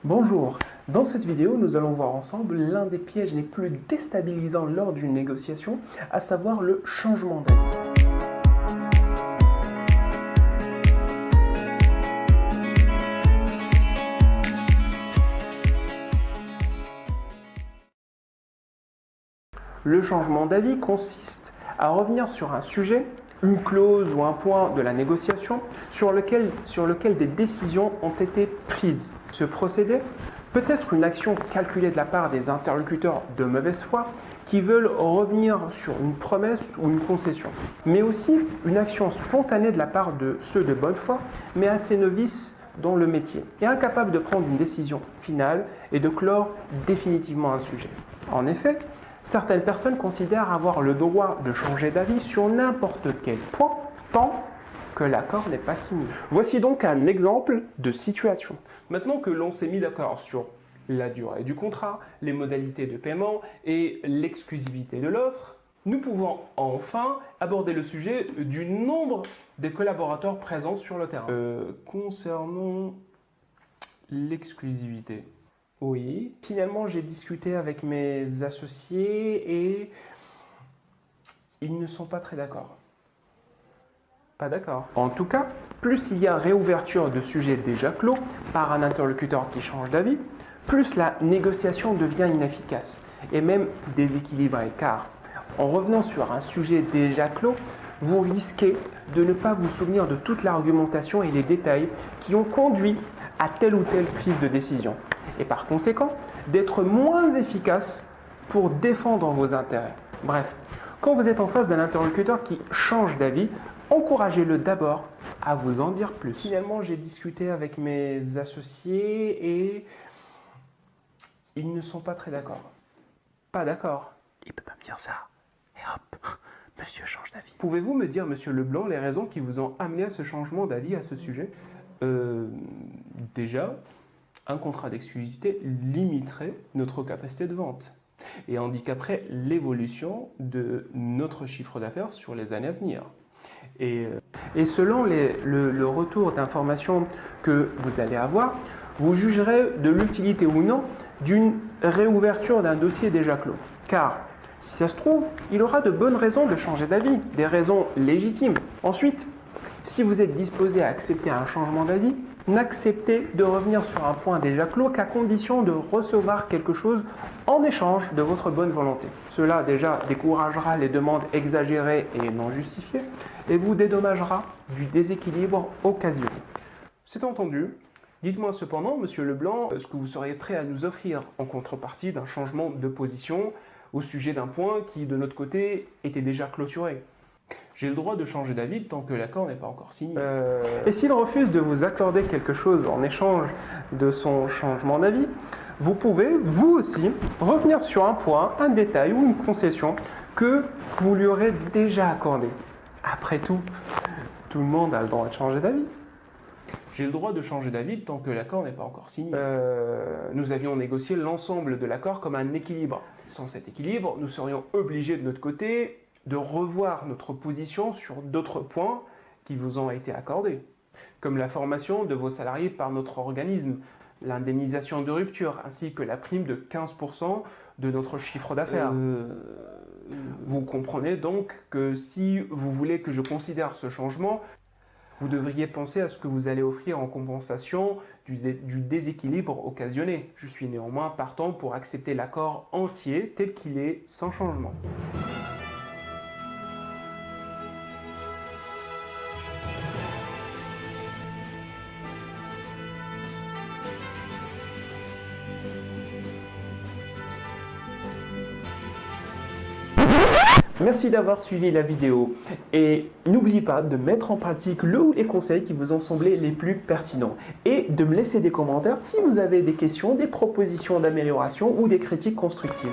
Bonjour, dans cette vidéo nous allons voir ensemble l'un des pièges les plus déstabilisants lors d'une négociation, à savoir le changement d'avis. Le changement d'avis consiste à revenir sur un sujet, une clause ou un point de la négociation sur lequel des décisions ont été prises. Ce procédé peut être une action calculée de la part des interlocuteurs de mauvaise foi qui veulent revenir sur une promesse ou une concession, mais aussi une action spontanée de la part de ceux de bonne foi, mais assez novices dans le métier, et incapables de prendre une décision finale et de clore définitivement un sujet. En effet, certaines personnes considèrent avoir le droit de changer d'avis sur n'importe quel point, tant que l'accord n'est pas signé. Voici donc un exemple de situation. Maintenant que l'on s'est mis d'accord sur la durée du contrat, les modalités de paiement et l'exclusivité de l'offre, nous pouvons enfin aborder le sujet du nombre des collaborateurs présents sur le terrain. Concernant l'exclusivité. Oui, finalement j'ai discuté avec mes associés et ils ne sont pas très d'accord. Pas d'accord. En tout cas, plus il y a réouverture de sujets déjà clos par un interlocuteur qui change d'avis, plus la négociation devient inefficace et même déséquilibrée, car en revenant sur un sujet déjà clos, vous risquez de ne pas vous souvenir de toute l'argumentation et les détails qui ont conduit à telle ou telle prise de décision, et par conséquent d'être moins efficace pour défendre vos intérêts. Bref, quand vous êtes en face d'un interlocuteur qui change d'avis, encouragez-le d'abord à vous en dire plus. Finalement, j'ai discuté avec mes associés et ils ne sont pas très d'accord. Pas d'accord. Il peut pas me dire ça. Et hop, monsieur change d'avis. Pouvez-vous me dire, monsieur Leblanc, les raisons qui vous ont amené à ce changement d'avis à ce sujet? Déjà, un contrat d'exclusivité limiterait notre capacité de vente et handicaperait l'évolution de notre chiffre d'affaires sur les années à venir. Et selon le retour d'informations que vous allez avoir, vous jugerez de l'utilité ou non d'une réouverture d'un dossier déjà clos. Car, si ça se trouve, il aura de bonnes raisons de changer d'avis, des raisons légitimes. Ensuite, si vous êtes disposé à accepter un changement d'avis, n'acceptez de revenir sur un point déjà clos qu'à condition de recevoir quelque chose en échange de votre bonne volonté. Cela déjà découragera les demandes exagérées et non justifiées et vous dédommagera du déséquilibre occasionné. C'est entendu. Dites-moi cependant, monsieur Leblanc, ce que vous seriez prêt à nous offrir en contrepartie d'un changement de position au sujet d'un point qui, de notre côté, était déjà clôturé. J'ai le droit de changer d'avis tant que l'accord n'est pas encore signé. Et s'il refuse de vous accorder quelque chose en échange de son changement d'avis, vous pouvez, vous aussi, revenir sur un point, un détail ou une concession que vous lui aurez déjà accordé. Après tout le monde a le droit de changer d'avis. J'ai le droit de changer d'avis tant que l'accord n'est pas encore signé. Nous avions négocié l'ensemble de l'accord comme un équilibre. Sans cet équilibre, nous serions obligés de notre côté de revoir notre position sur d'autres points qui vous ont été accordés, comme la formation de vos salariés par notre organisme, l'indemnisation de rupture, ainsi que la prime de 15% de notre chiffre d'affaires. Vous comprenez donc que si vous voulez que je considère ce changement, vous devriez penser à ce que vous allez offrir en compensation du déséquilibre occasionné. Je suis néanmoins partant pour accepter l'accord entier tel qu'il est, sans changement. Merci d'avoir suivi la vidéo et n'oubliez pas de mettre en pratique le ou les conseils qui vous ont semblé les plus pertinents et de me laisser des commentaires si vous avez des questions, des propositions d'amélioration ou des critiques constructives.